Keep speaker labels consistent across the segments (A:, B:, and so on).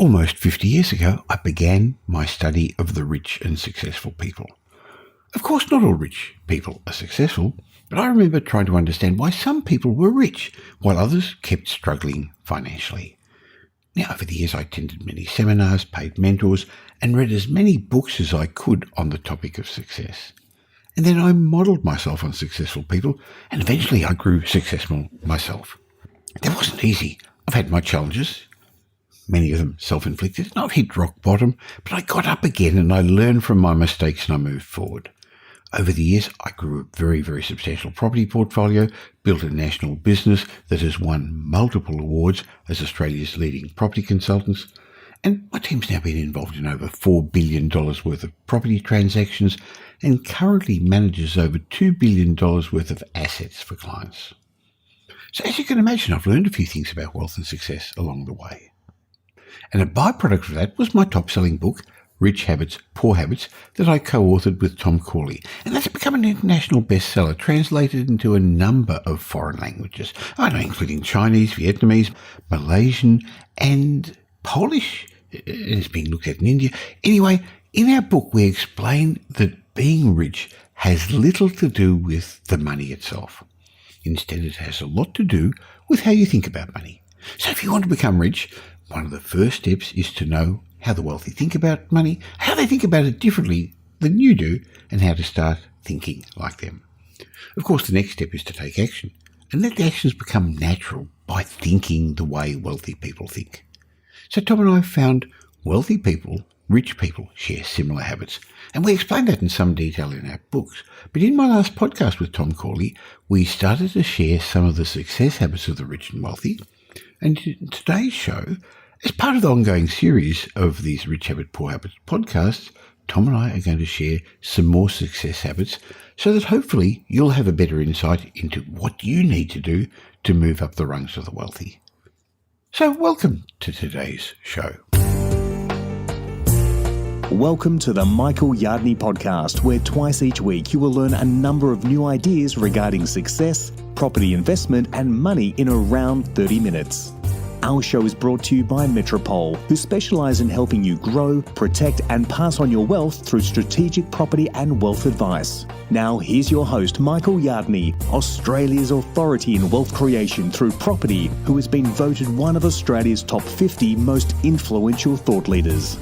A: Almost 50 years ago, I began my study of the rich and successful people. Of course, not all rich people are successful, but I remember trying to understand why some people were rich while others kept struggling financially. Now, over the years, I attended many seminars, paid mentors, and read as many books as I could on the topic of success. And then I modelled myself on successful people, and eventually I grew successful myself. That wasn't easy. I've had my challenges, many of them self-inflicted, and I've hit rock bottom, but I got up again and I learned from my mistakes and I moved forward. Over the years, I grew a very, very substantial property portfolio, built a national business that has won multiple awards as Australia's leading property consultants, and my team's now been involved in over $4 billion worth of property transactions and currently manages over $2 billion worth of assets for clients. So as you can imagine, I've learned a few things about wealth and success along the way. And a byproduct of that was my top-selling book, Rich Habits, Poor Habits, that I co-authored with Tom Corley. And that's become an international bestseller, translated into a number of foreign languages, including Chinese, Vietnamese, Malaysian, and Polish. It's being looked at in India. Anyway, in our book, we explain that being rich has little to do with the money itself. Instead, it has a lot to do with how you think about money. So if you want to become rich, one of the first steps is to know how the wealthy think about money, how they think about it differently than you do, and how to start thinking like them. Of course, the next step is to take action, and let the actions become natural by thinking the way wealthy people think. So Tom and I found wealthy people, rich people, share similar habits, and we explained that in some detail in our books. But in my last podcast with Tom Corley, we started to share some of the success habits of the rich and wealthy, and in today's show, as part of the ongoing series of these Rich Habit, Poor Habits podcasts, Tom and I are going to share some more success habits so that hopefully you'll have a better insight into what you need to do to move up the rungs of the wealthy. So welcome to today's show.
B: Welcome to the Michael Yardney podcast, where twice each week you will learn a number of new ideas regarding success, property investment, and money in around 30 minutes. Our show is brought to you by Metropole, who specialise in helping you grow, protect and pass on your wealth through strategic property and wealth advice. Now here's your host, Michael Yardney, Australia's authority in wealth creation through property, who has been voted one of Australia's top 50 most influential thought leaders.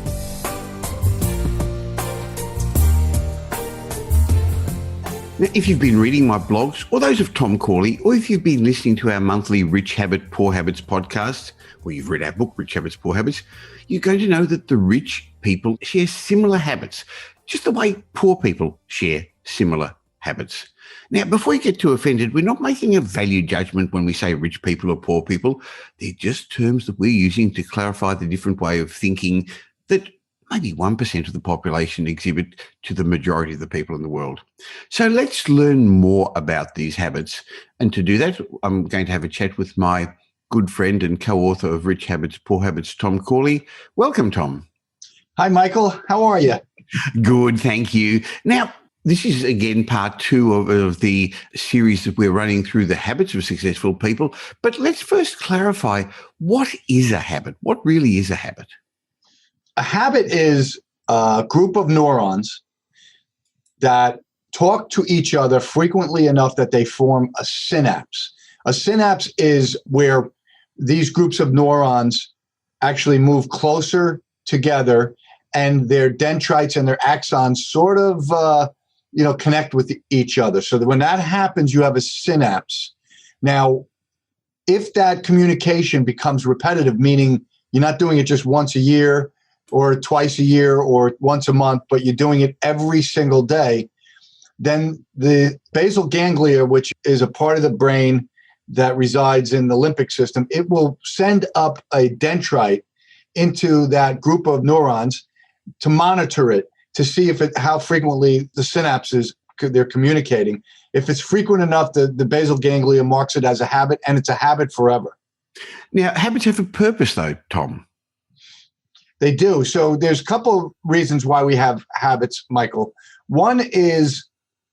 A: Now, if you've been reading my blogs, or those of Tom Corley, or if you've been listening to our monthly Rich Habit, Poor Habits podcast, or you've read our book, Rich Habits, Poor Habits, you're going to know that the rich people share similar habits, just the way poor people share similar habits. Now, before you get too offended, we're not making a value judgment when we say rich people or poor people. They're just terms that we're using to clarify the different way of thinking that maybe 1% of the population exhibit to the majority of the people in the world. So let's learn more about these habits. And to do that, I'm going to have a chat with my good friend and co-author of Rich Habits, Poor Habits, Tom Corley. Welcome, Tom.
C: Hi, Michael. How are you?
A: Good, thank you. Now, this is, again, part 2 of the series that we're running through the habits of successful people. But let's first clarify, what is a habit? What really is a habit?
C: A habit is a group of neurons that talk to each other frequently enough that they form a synapse. A synapse is where these groups of neurons actually move closer together and their dendrites and their axons sort of connect with each other. So that when that happens, you have a synapse. Now, if that communication becomes repetitive, meaning you're not doing it just once a year, or twice a year or once a month, but you're doing it every single day, then the basal ganglia, which is a part of the brain that resides in the limbic system, it will send up a dendrite into that group of neurons to monitor it, to see how frequently the synapses they're communicating. If it's frequent enough, the basal ganglia marks it as a habit, and it's a habit forever.
A: Now, habits have a purpose, though, Tom.
C: They do. So there's a couple reasons why we have habits, Michael. One is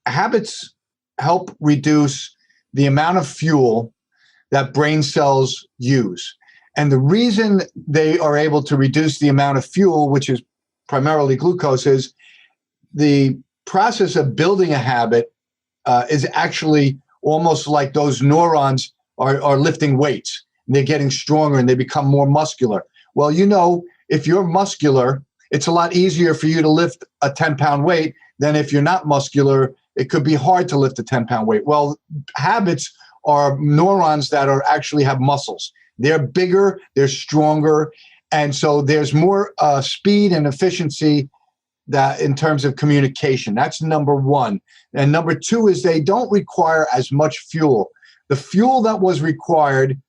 C: habits help reduce the amount of fuel that brain cells use. And the reason they are able to reduce the amount of fuel, which is primarily glucose, is the process of building a habit is actually almost like those neurons are lifting weights. They're getting stronger and they become more muscular. Well, if you're muscular, it's a lot easier for you to lift a 10-pound weight than if you're not muscular. It could be hard to lift a 10-pound weight. Well, habits are neurons that actually have muscles. They're bigger, they're stronger, and so there's more speed and efficiency that in terms of communication. That's number one. And number two is they don't require as much fuel. The fuel that was required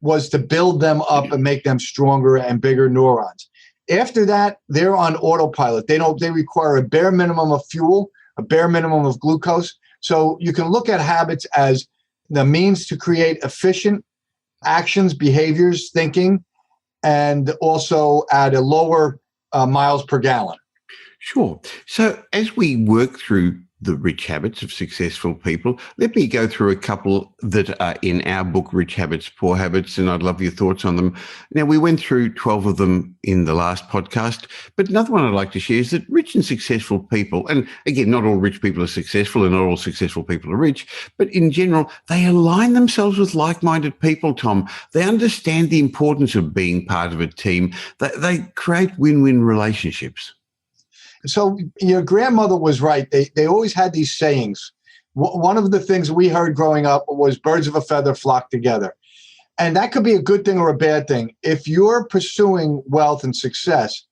C: was to build them up and make them stronger and bigger neurons. After that, they're on autopilot. They require a bare minimum of fuel, a bare minimum of glucose. So you can look at habits as the means to create efficient actions, behaviors, thinking, and also at a lower miles per gallon.
A: Sure. So as we work through the rich habits of successful people, let me go through a couple that are in our book, Rich Habits, Poor Habits, and I'd love your thoughts on them. Now, we went through 12 of them in the last podcast, but another one I'd like to share is that rich and successful people, and again, not all rich people are successful and not all successful people are rich, but in general, they align themselves with like-minded people, Tom. They understand the importance of being part of a team. They create win-win relationships.
C: So your grandmother was right. They always had these sayings. One of the things we heard growing up was birds of a feather flock together. And that could be a good thing or a bad thing. If you're pursuing wealth and success,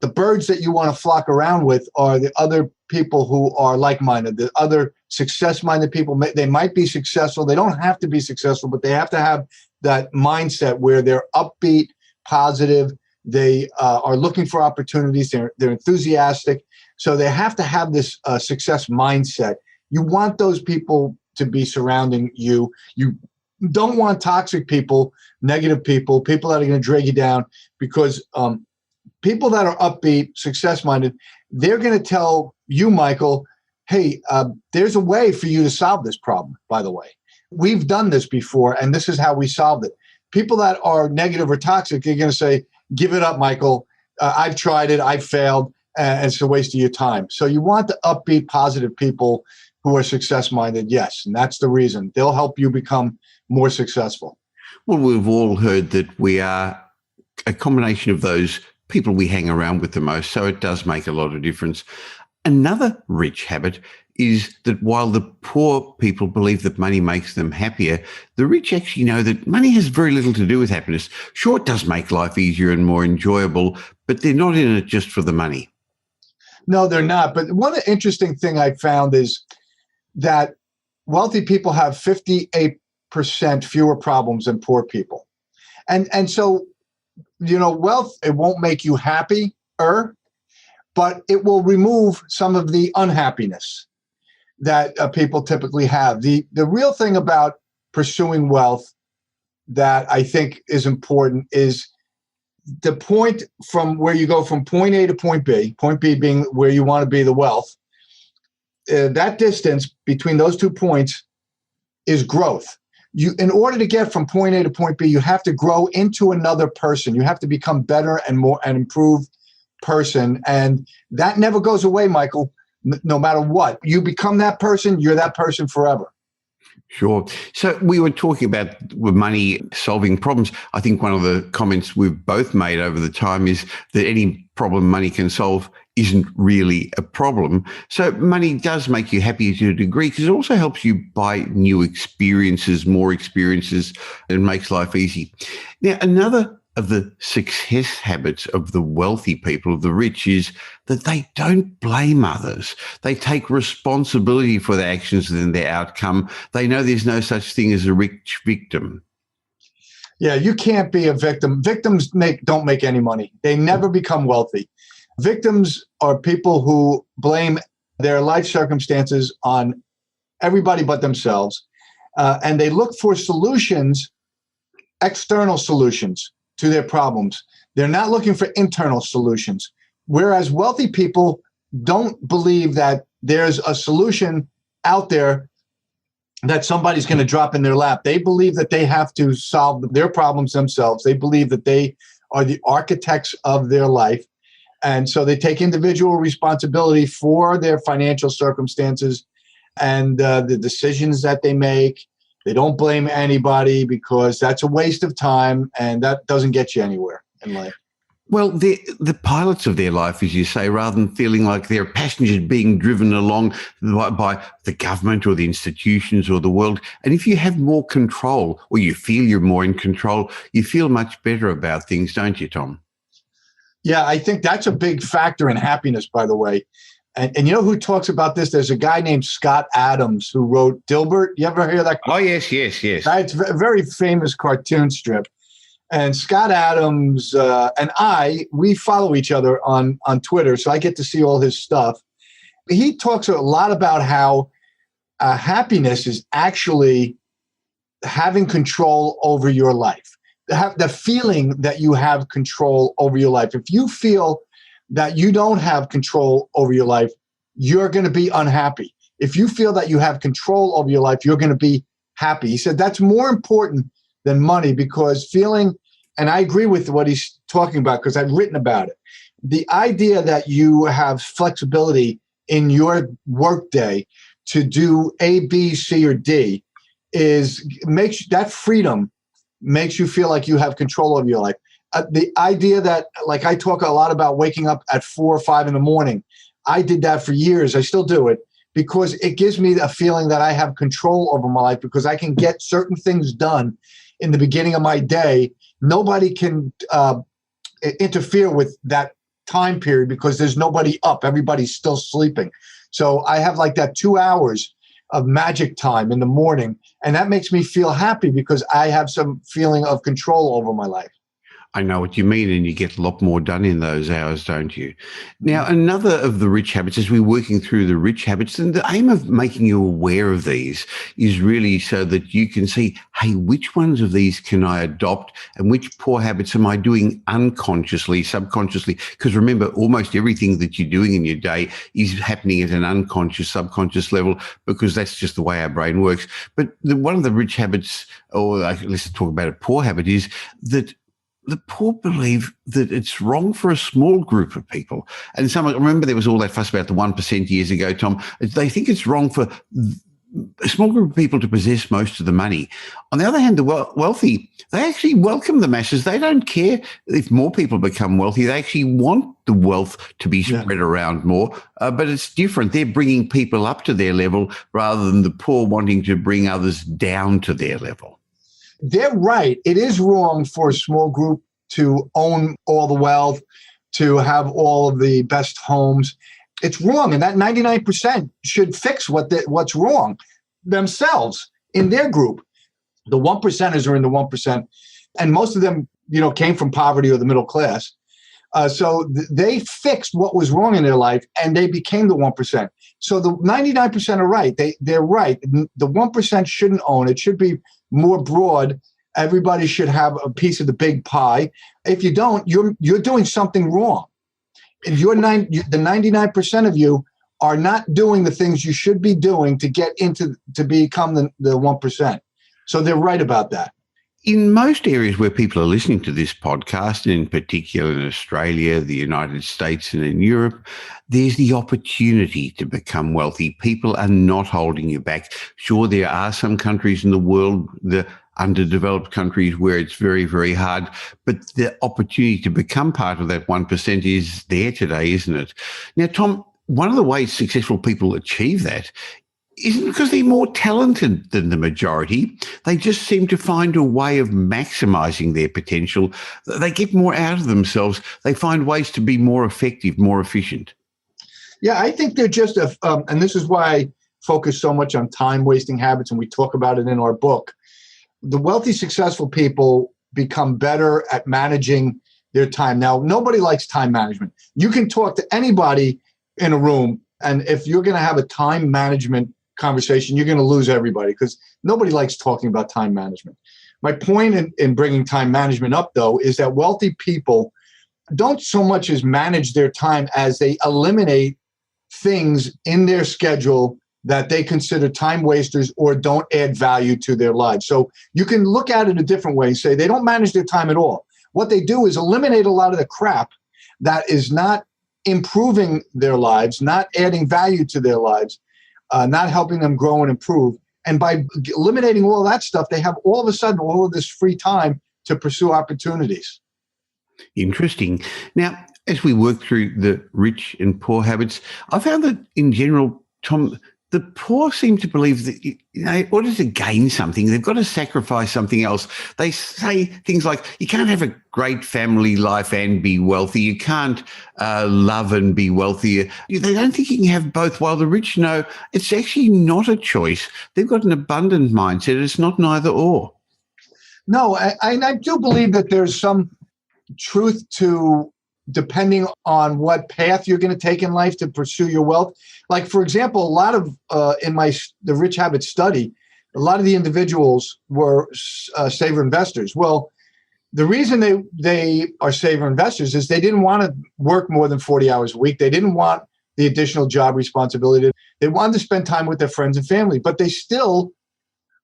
C: the birds that you want to flock around with are the other people who are like-minded, the other success-minded people. They might be successful. They don't have to be successful, but they have to have that mindset where they're upbeat, positive. They are looking for opportunities. They're enthusiastic. So they have to have this success mindset. You want those people to be surrounding you. You don't want toxic people, negative people, people that are going to drag you down, because people that are upbeat, success-minded, they're going to tell you, Michael, hey, there's a way for you to solve this problem, by the way. We've done this before, and this is how we solved it. People that are negative or toxic, they're going to say, give it up, Michael. I've tried it. I've failed. And it's a waste of your time. So you want the upbeat, positive people who are success-minded. Yes. And that's the reason. They'll help you become more successful.
A: Well, we've all heard that we are a combination of those people we hang around with the most. So it does make a lot of difference. Another rich habit is that while the poor people believe that money makes them happier, the rich actually know that money has very little to do with happiness. Sure, it does make life easier and more enjoyable, but they're not in it just for the money.
C: No, they're not. But one interesting thing I found is that wealthy people have 58% fewer problems than poor people. And so, wealth, it won't make you happier, but it will remove some of the unhappiness that people typically have. The real thing about pursuing wealth that I think is important is the point from where you go from point A to point B being where you want to be, the wealth. That distance between those 2 points is growth. In order to get from point A to point B, you have to grow into another person. You have to become better and more and improve person. And that never goes away, Michael. No matter what, you become that person, you're that person forever.
A: Sure. So we were talking about money solving problems. I think one of the comments we've both made over the time is that any problem money can solve isn't really a problem. So money does make you happy to a degree because it also helps you buy new experiences, more experiences, and makes life easy. Now, another of the success habits of the wealthy people, of the rich, is that they don't blame others. They take responsibility for their actions and their outcome. They know there's no such thing as a rich victim.
C: Yeah, you can't be a victim. Victims don't make any money. They never become wealthy. Victims are people who blame their life circumstances on everybody but themselves, and they look for solutions, external solutions to their problems. They're not looking for internal solutions. Whereas wealthy people don't believe that there's a solution out there that somebody's going to drop in their lap. They believe that they have to solve their problems themselves. They believe that they are the architects of their life. And so they take individual responsibility for their financial circumstances and the decisions that they make. They don't blame anybody because that's a waste of time and that doesn't get you anywhere in life.
A: Well, the pilots of their life, as you say, rather than feeling like they're passengers being driven along by the government or the institutions or the world. And if you have more control, or you feel you're more in control, you feel much better about things, don't you, Tom?
C: Yeah, I think that's a big factor in happiness, by the way. And you know who talks about this? There's a guy named Scott Adams who wrote Dilbert. You ever hear that?
A: Oh, yes.
C: It's a very famous cartoon strip. And Scott Adams and we follow each other on Twitter, so I get to see all his stuff. He talks a lot about how happiness is actually having control over your life, the feeling that you have control over your life. If you feel that you don't have control over your life, you're going to be unhappy. If you feel that you have control over your life, you're going to be happy. He said that's more important than money because feeling, and I agree with what he's talking about because I've written about it. The idea that you have flexibility in your workday to do A, B, C, or D makes that freedom makes you feel like you have control over your life. The idea that, like I talk a lot about waking up at 4 or 5 in the morning. I did that for years. I still do it because it gives me a feeling that I have control over my life because I can get certain things done in the beginning of my day. Nobody can interfere with that time period because there's nobody up. Everybody's still sleeping. So I have like that 2 hours of magic time in the morning. And that makes me feel happy because I have some feeling of control over my life.
A: I know what you mean, and you get a lot more done in those hours, don't you? Now, another of the rich habits, as we're working through the rich habits, and the aim of making you aware of these is really so that you can see, hey, which ones of these can I adopt and which poor habits am I doing unconsciously, subconsciously? Because remember, almost everything that you're doing in your day is happening at an unconscious, subconscious level because that's just the way our brain works. But one of the rich habits, or let's talk about a poor habit, is that the poor believe that it's wrong for a small group of people. And remember there was all that fuss about the 1% years ago, Tom. They think it's wrong for a small group of people to possess most of the money. On the other hand, the wealthy, they actually welcome the masses. They don't care if more people become wealthy. They actually want the wealth to be spread around more. But it's different. They're bringing people up to their level rather than the poor wanting to bring others down to their level.
C: They're right. It is wrong for a small group to own all the wealth, to have all of the best homes. It's wrong. And that 99% should fix what's wrong themselves in their group. The 1%ers are in the 1%. And most of them, came from poverty or the middle class. So they fixed what was wrong in their life and they became the 1%. So the 99% are right. They're right. The 1% shouldn't own. It should be more broad. Everybody should have a piece of the big pie. If you don't, you're doing something wrong. And the 99% of you are not doing the things you should be doing to become the 1%. So they're right about that.
A: In most areas where people are listening to this podcast, and in particular in Australia, the United States, and in Europe, there's the opportunity to become wealthy. People are not holding you back. Sure, there are some countries in the world, the underdeveloped countries, where it's very, very hard, but the opportunity to become part of that 1% is there today, isn't it? Now, Tom, one of the ways successful people achieve that isn't because they're more talented than the majority. They just seem to find a way of maximizing their potential. They get more out of themselves. They find ways to be more effective, more efficient.
C: Yeah, I think they're just, and this is why I focus so much on time-wasting habits, and we talk about it in our book. The wealthy, successful people become better at managing their time. Now, nobody likes time management. You can talk to anybody in a room, and if you're going to have a time management conversation, you're going to lose everybody because nobody likes talking about time management. My point in bringing time management up, though, is that wealthy people don't so much as manage their time as they eliminate things in their schedule that they consider time wasters or don't add value to their lives. So you can look at it a different way and say they don't manage their time at all. What they do is eliminate a lot of the crap that is not improving their lives, not adding value to their lives, not helping them grow and improve. And by eliminating all that stuff, they have all of a sudden all of this free time to pursue opportunities.
A: Interesting. Now, as we work through the rich and poor habits, I found that in general, Tom, the poor seem to believe that, in order to gain something, they've got to sacrifice something else. They say things like, you can't have a great family life and be wealthy. You can't love and be wealthier. They don't think you can have both, while the rich know it's actually not a choice. They've got an abundant mindset. It's not neither or.
C: No, I do believe that there's some truth to depending on what path you're going to take in life to pursue your wealth. Like, for example, a lot of in the Rich Habits study, a lot of the individuals were saver investors. Well, the reason they are saver investors is they didn't want to work more than 40 hours a week. They didn't want the additional job responsibility. They wanted to spend time with their friends and family, but they still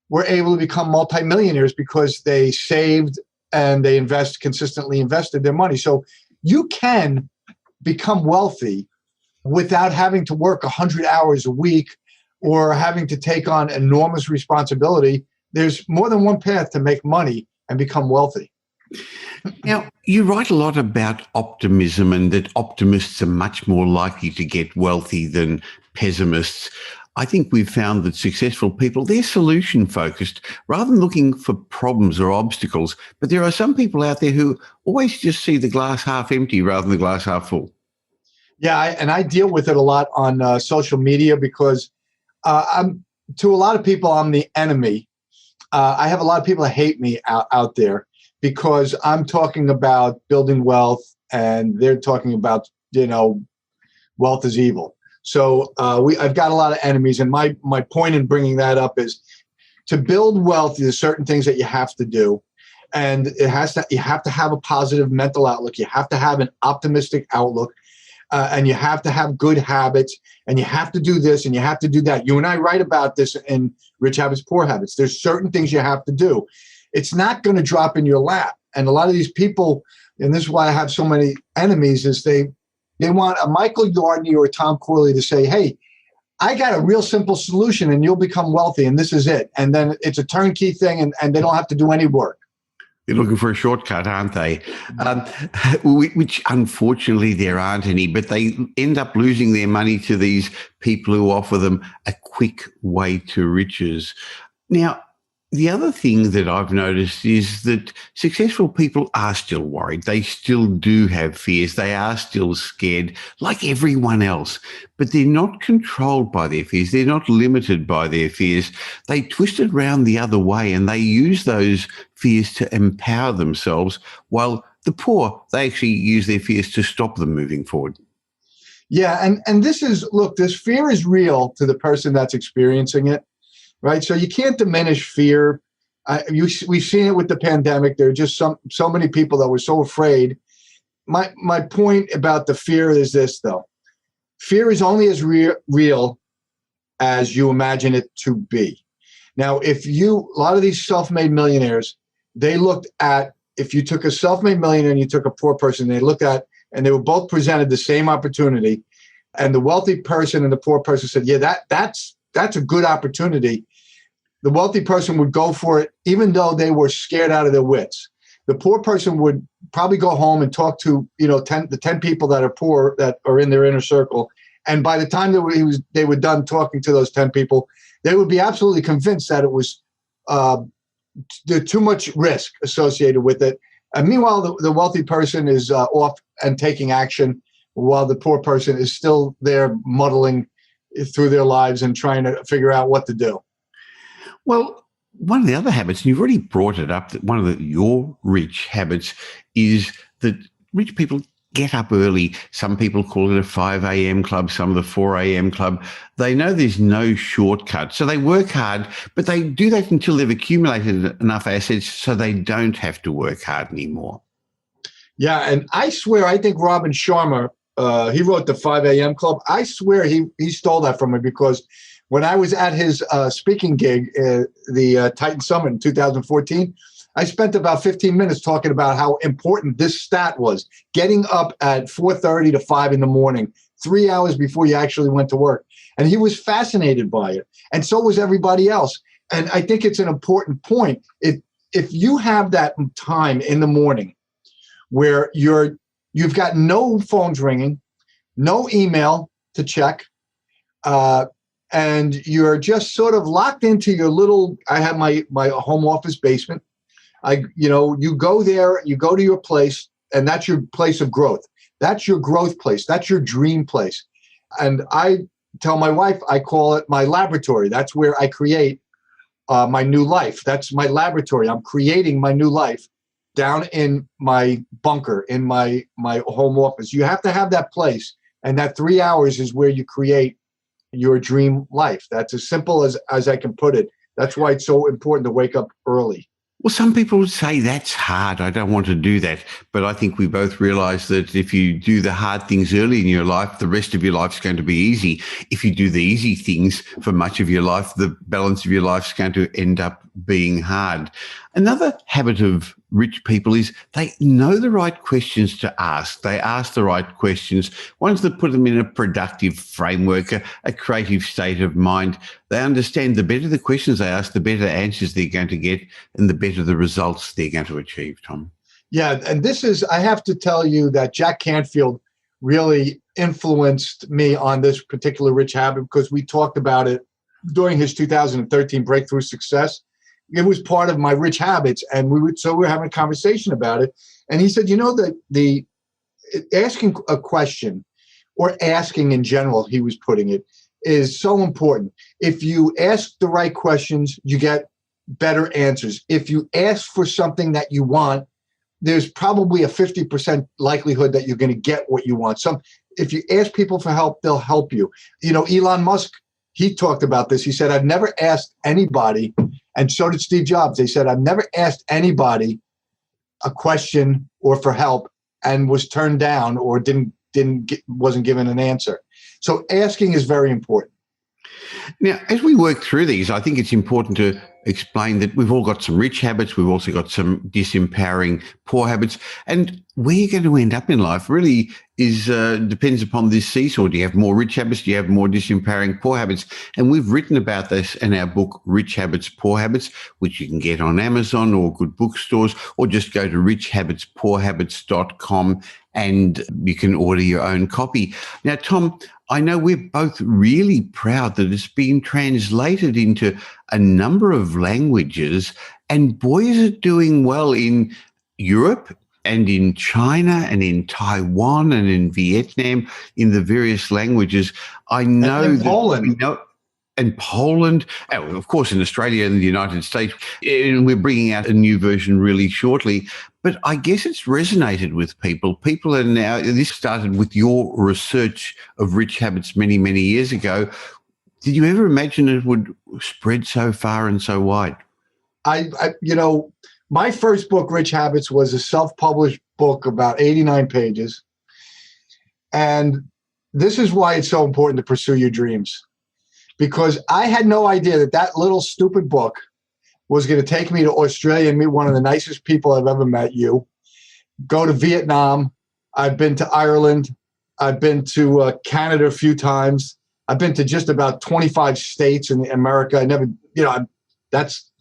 C: were able to become multimillionaires because they saved and they consistently invested their money. So you can become wealthy without having to work 100 hours a week or having to take on enormous responsibility. There's more than one path to make money and become wealthy.
A: Now, you write a lot about optimism and that optimists are much more likely to get wealthy than pessimists. I think we've found that successful people, they're solution-focused rather than looking for problems or obstacles. But there are some people out there who always just see the glass half empty rather than the glass half full.
C: Yeah, and I deal with it a lot on social media because to a lot of people, I'm the enemy. I have a lot of people that hate me out there because I'm talking about building wealth and they're talking about, wealth is evil. So I've got a lot of enemies, and my point in bringing that up is to build wealth. There's certain things that you have to do, and you have to have a positive mental outlook. You have to have an optimistic outlook, and you have to have good habits, and you have to do this and you have to do that. You and I write about this in Rich Habits, Poor Habits. There's certain things you have to do. It's not going to drop in your lap, and a lot of these people, and this is why I have so many enemies, is they want a Michael Yardney or a Tom Corley to say, hey, I got a real simple solution and you'll become wealthy and this is it. And then it's a turnkey thing and they don't have to do any work.
A: They're looking for a shortcut, aren't they? Which unfortunately there aren't any, but they end up losing their money to these people who offer them a quick way to riches. Now, the other thing that I've noticed is that successful people are still worried. They still do have fears. They are still scared, like everyone else. But they're not controlled by their fears. They're not limited by their fears. They twist it around the other way and they use those fears to empower themselves, while the poor, they actually use their fears to stop them moving forward.
C: Yeah, and this fear is real to the person that's experiencing it. Right. So you can't diminish fear. We've seen it with the pandemic. There are just so many people that were so afraid. My point about the fear is this, though. Fear is only as real as you imagine it to be. Now, a lot of these self-made millionaires, they looked at, if you took a self-made millionaire and you took a poor person, they looked at, and they were both presented the same opportunity. And the wealthy person and the poor person said, yeah, that's a good opportunity. The wealthy person would go for it, even though they were scared out of their wits. The poor person would probably go home and talk to, the 10 people that are poor that are in their inner circle. And by the time they were done talking to those 10 people, they would be absolutely convinced that it was too much risk associated with it. And meanwhile, the wealthy person is off and taking action, while the poor person is still there muddling through their lives and trying to figure out what to do.
A: Well, one of the other habits, and you've already brought it up, that one of your rich habits is that rich people get up early. Some people call it a 5 a.m. club, some of the 4 a.m. club. They know there's no shortcut. So they work hard, but they do that until they've accumulated enough assets so they don't have to work hard anymore.
C: Yeah, and I swear, I think Robin Sharma, he wrote the 5 a.m. club. I swear he stole that from me, because When I was at his speaking gig, the Titan Summit in 2014, I spent about 15 minutes talking about how important this stat was. Getting up at 4:30 to 5 in the morning, 3 hours before you actually went to work. And he was fascinated by it. And so was everybody else. And I think it's an important point. If you have that time in the morning where you've got no phones ringing, no email to check, and you're just sort of locked into your little, I have my home office basement. You go there, you go to your place, and that's your place of growth. That's your growth place. That's your dream place. And I tell my wife, I call it my laboratory. That's where I create my new life. That's my laboratory. I'm creating my new life down in my bunker, in my home office. You have to have that place. And that 3 hours is where you create your dream life. That's as simple as I can put it. That's why it's so important to wake up early.
A: Well, some people would say that's hard. I don't want to do that. But I think we both realize that if you do the hard things early in your life, the rest of your life's going to be easy. If you do the easy things for much of your life, the balance of your life's going to end up being hard. Another habit of rich people is they know the right questions to ask. They ask the right questions, ones that put them in a productive framework, a creative state of mind. They understand the better the questions they ask, the better answers they're going to get and the better the results they're going to achieve, Tom.
C: Yeah, and I have to tell you that Jack Canfield really influenced me on this particular rich habit because we talked about it during his 2013 Breakthrough Success. It was part of my rich habits, and we were having a conversation about it. And he said, the asking a question or asking in general, he was putting it, is so important. If you ask the right questions, you get better answers. If you ask for something that you want, there's probably a 50% likelihood that you're going to get what you want. If you ask people for help, they'll help you. Elon Musk, he talked about this. He said, I've never asked anybody, and so did Steve Jobs. They said, I've never asked anybody a question or for help and was turned down or wasn't given an answer. So asking is very important.
A: Now, as we work through these, I think it's important to explain that we've all got some rich habits. We've also got some disempowering poor habits. And where you're going to end up in life really depends upon this seesaw. Do you have more rich habits? Do you have more disempowering poor habits? And we've written about this in our book, Rich Habits, Poor Habits, which you can get on Amazon or good bookstores, or just go to richhabitspoorhabits.com and you can order your own copy. Now, Tom, I know we're both really proud that it's been translated into a number of languages, and boy, is it doing well in Europe and in China and in Taiwan and in Vietnam, in the various languages. I know
C: and Poland.
A: And Poland, of course, in Australia and the United States. And we're bringing out a new version really shortly. But I guess it's resonated with people. People are now, this started with your research of rich habits many, many years ago. Did you ever imagine it would spread so far and so wide?
C: My first book, Rich Habits, was a self-published book, about 89 pages. And this is why it's so important to pursue your dreams. Because I had no idea that little stupid book was going to take me to Australia and meet one of the nicest people I've ever met, go to Vietnam. I've been to Ireland. I've been to Canada a few times. I've been to just about 25 states in America. That's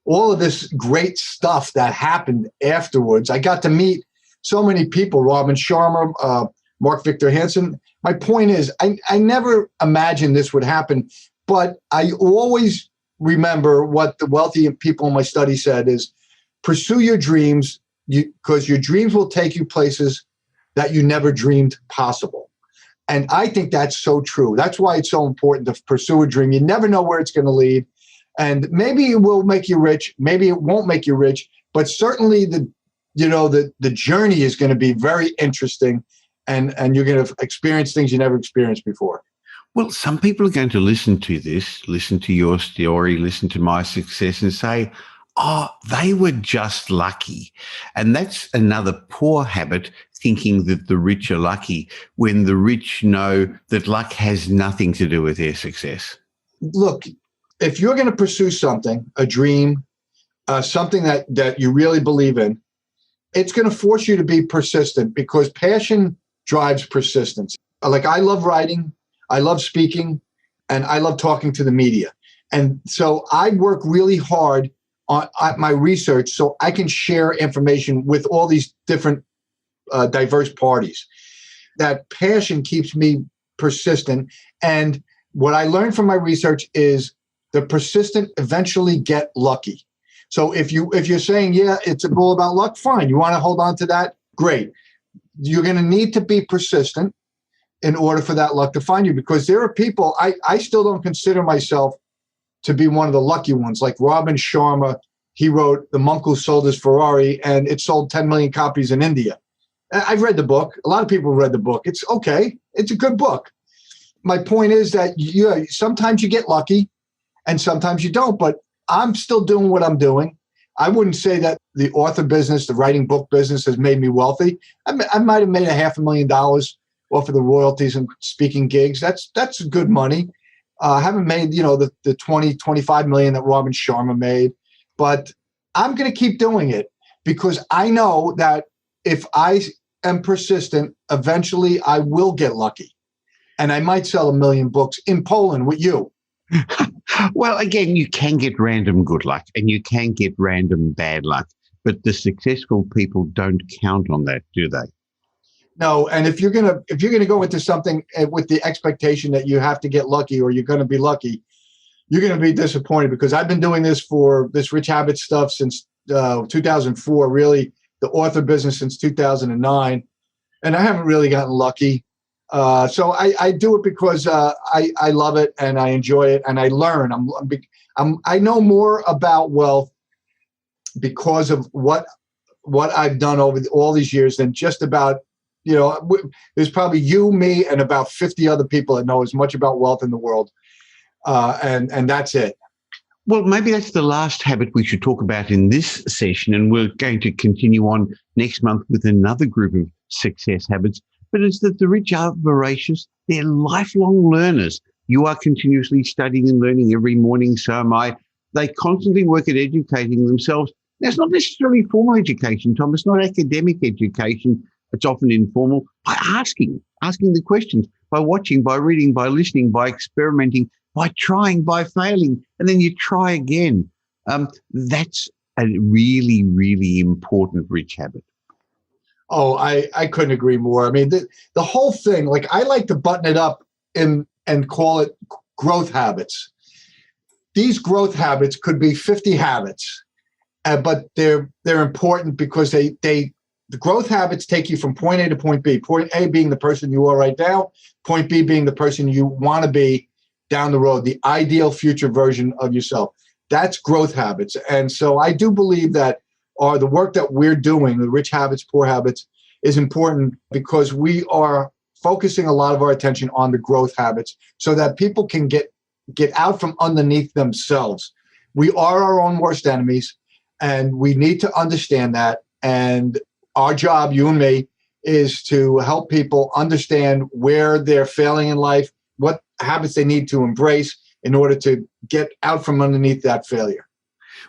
C: all of this great stuff that happened afterwards. I got to meet so many people, Robin Sharma, Mark Victor Hansen. My point is, I never imagined this would happen, but I always remember what the wealthy people in my study said is pursue your dreams because your dreams will take you places that you never dreamed possible. And I think that's so true. That's why it's so important to pursue a dream. You never know where it's going to lead. And maybe it will make you rich. Maybe it won't make you rich, but certainly the journey is going to be very interesting. And you're going to experience things you never experienced before.
A: Well, some people are going to listen to this, listen to your story, listen to my success and say, oh, they were just lucky. And that's another poor habit, thinking that the rich are lucky when the rich know that luck has nothing to do with their success.
C: look, if you're going to pursue something, a dream, something that you really believe in, it's going to force you to be persistent because passion drives persistence. Like I love writing, I love speaking, and I love talking to the media. And so I work really hard on my research so I can share information with all these different diverse parties. That passion keeps me persistent. And what I learned from my research is the persistent eventually get lucky. So if you're saying, yeah, it's all about luck, fine. You want to hold on to that? Great. You're going to need to be persistent in order for that luck to find you, because there are people, I still don't consider myself to be one of the lucky ones. Like Robin Sharma, he wrote The Monk Who Sold His Ferrari, and it sold 10 million copies in India. I've read the book. A lot of people read the book. It's okay. It's a good book. My point is that sometimes you get lucky and sometimes you don't, but I'm still doing what I'm doing. I wouldn't say that the author business, the writing book business has made me wealthy. I might have made $500,000 off of the royalties and speaking gigs. That's good money. I haven't made, the 20, 25 million that Robin Sharma made, but I'm going to keep doing it because I know that if I am persistent, eventually I will get lucky. And I might sell 1 million books in Poland with you.
A: Well, again, you can get random good luck and you can get random bad luck, but the successful people don't count on that, do they?
C: No, and if you're gonna go into something with the expectation that you have to get lucky or you're gonna be lucky, you're gonna be disappointed, because I've been doing this Rich Habits stuff since 2004, really the author business since 2009, and I haven't really gotten lucky. So I do it because I love it and I enjoy it and I learn. I know more about wealth because of what I've done over all these years than just about, there's probably you, me, and about 50 other people that know as much about wealth in the world. And that's it.
A: Well, maybe that's the last habit we should talk about in this session. And we're going to continue on next month with another group of success habits. But it's that the rich are voracious. They're lifelong learners. You are continuously studying and learning every morning. So am I. They constantly work at educating themselves. Now, it's not necessarily formal education, Tom. It's not academic education. It's often informal. By asking the questions, by watching, by reading, by listening, by experimenting, by trying, by failing, and then you try again. That's a really, really important rich habit.
C: Oh, I couldn't agree more. I mean, the whole thing, like I like to button it up and call it growth habits. These growth habits could be 50 habits, but they're important because the growth habits take you from point A to point B. Point A being the person you are right now, point B being the person you want to be down the road, the ideal future version of yourself. That's growth habits. And so I do believe that the work that we're doing, the rich habits, poor habits, is important because we are focusing a lot of our attention on the growth habits so that people can get out from underneath themselves. We are our own worst enemies, and we need to understand that. And our job, you and me, is to help people understand where they're failing in life, what habits they need to embrace in order to get out from underneath that failure.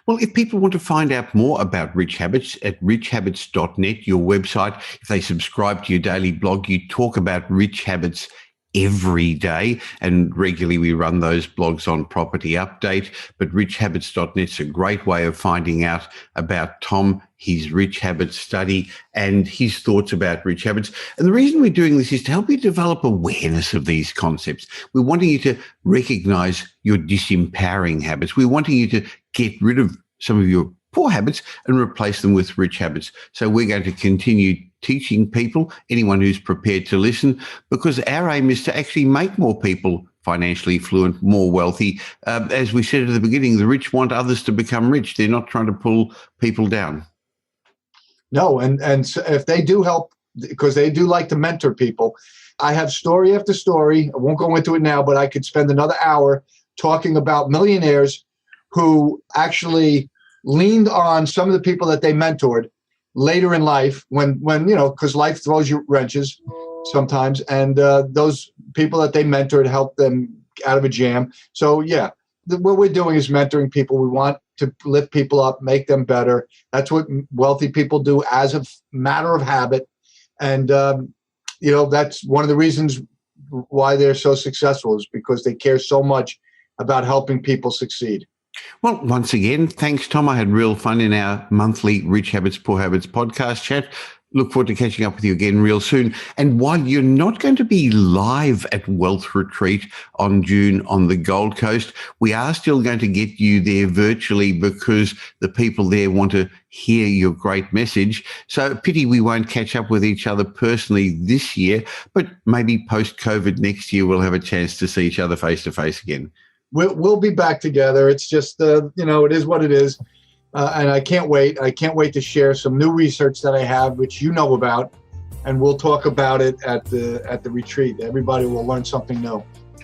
A: Well, if people want to find out more about Rich Habits at richhabits.net, your website, if they subscribe to your daily blog, you talk about rich habits every day, and regularly we run those blogs on Property Update. But richhabits.net is a great way of finding out about Tom, his rich habits study, and his thoughts about rich habits. And the reason we're doing this is to help you develop awareness of these concepts. We're wanting you to recognize your disempowering habits. We're wanting you to get rid of some of your poor habits and replace them with rich habits. So we're going to continue teaching people, anyone who's prepared to listen, because our aim is to actually make more people financially fluent, more wealthy. As we said at the beginning, the rich want others to become rich. They're not trying to pull people down.
C: No, and so if they do help, because they do like to mentor people, I have story after story. I won't go into it now, but I could spend another hour talking about millionaires who actually leaned on some of the people that they mentored later in life when because life throws you wrenches sometimes. And those people that they mentored helped them out of a jam. So yeah, what we're doing is mentoring people. We want to lift people up, make them better. That's what wealthy people do as a matter of habit. And, that's one of the reasons why they're so successful, is because they care so much about helping people succeed.
A: Well, once again, thanks, Tom. I had real fun in our monthly Rich Habits, Poor Habits podcast chat. Look forward to catching up with you again real soon. And while you're not going to be live at Wealth Retreat on June on the Gold Coast, we are still going to get you there virtually because the people there want to hear your great message. So pity we won't catch up with each other personally this year, but maybe post-COVID next year we'll have a chance to see each other face-to-face again.
C: We'll be back together. It's just, it is what it is. And I can't wait. I can't wait to share some new research that I have, which you know about, and we'll talk about it at the retreat. Everybody will learn something new.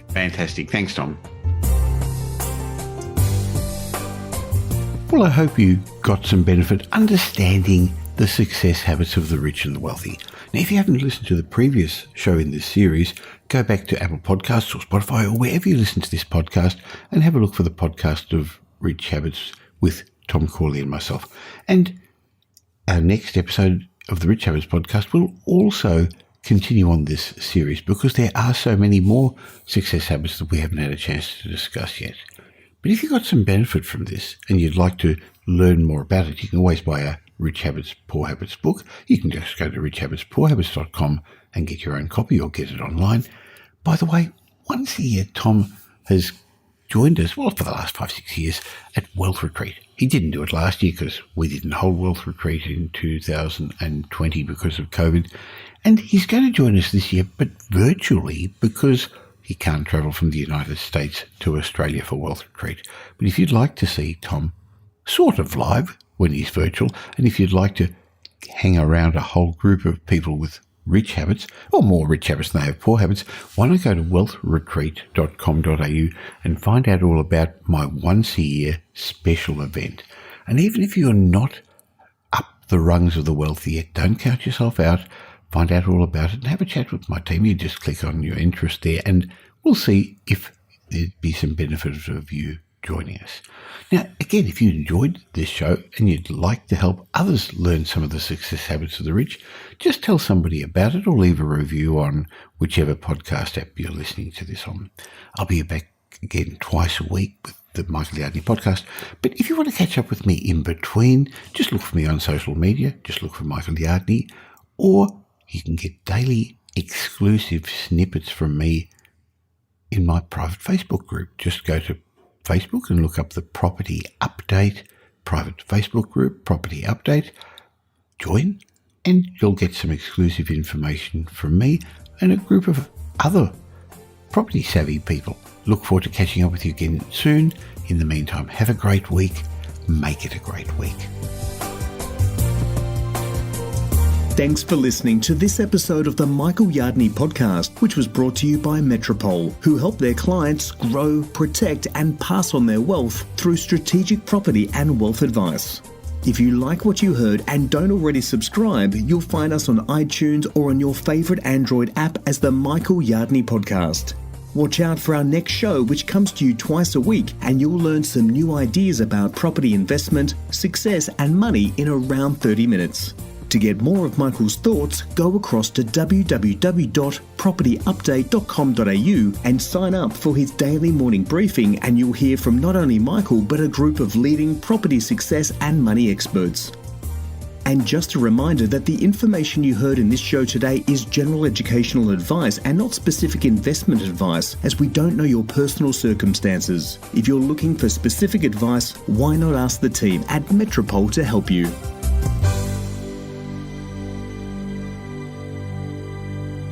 A: Fantastic. Thanks, Tom. Well, I hope you got some benefit understanding the success habits of the rich and the wealthy. Now, if you haven't listened to the previous show in this series, go back to Apple Podcasts or Spotify or wherever you listen to this podcast and have a look for the podcast of Rich Habits with Tom Corley and myself. And our next episode of the Rich Habits podcast will also continue on this series because there are so many more success habits that we haven't had a chance to discuss yet. But if you got some benefit from this and you'd like to learn more about it, you can always buy a Rich Habits, Poor Habits book. You can just go to richhabitspoorhabits.com and get your own copy or get it online. By the way, once a year, Tom has joined us, for the last 5-6 years, at Wealth Retreat. He didn't do it last year because we didn't hold Wealth Retreat in 2020 because of COVID. And he's going to join us this year, but virtually, because he can't travel from the United States to Australia for Wealth Retreat. But if you'd like to see Tom sort of live when he's virtual, and if you'd like to hang around a whole group of people with rich habits, or more rich habits than they have poor habits, why not go to wealthretreat.com.au and find out all about my once-a-year special event. And even if you're not up the rungs of the wealthy yet, don't count yourself out. Find out all about it and have a chat with my team. You just click on your interest there and we'll see if there'd be some benefit of you joining us. Now, again, if you enjoyed this show and you'd like to help others learn some of the success habits of the rich, just tell somebody about it or leave a review on whichever podcast app you're listening to this on. I'll be back again twice a week with the Michael Yardney podcast. But if you want to catch up with me in between, just look for me on social media. Just look for Michael Yardney, or you can get daily exclusive snippets from me in my private Facebook group. Just go to Facebook and look up the Property Update private Facebook group, Property Update. Join and you'll get some exclusive information from me and a group of other property savvy people. Look forward to catching up with you again soon. In the meantime, have a great week. Make it a great week.
B: Thanks for listening to this episode of the Michael Yardney podcast, which was brought to you by Metropole, who help their clients grow, protect, and pass on their wealth through strategic property and wealth advice. If you like what you heard and don't already subscribe, you'll find us on iTunes or on your favorite Android app as the Michael Yardney podcast. Watch out for our next show, which comes to you twice a week, and you'll learn some new ideas about property investment, success, and money in around 30 minutes. To get more of Michael's thoughts, go across to www.propertyupdate.com.au and sign up for his daily morning briefing, and you'll hear from not only Michael but a group of leading property success and money experts. And just a reminder that the information you heard in this show today is general educational advice and not specific investment advice, as we don't know your personal circumstances. If you're looking for specific advice, why not ask the team at Metropole to help you?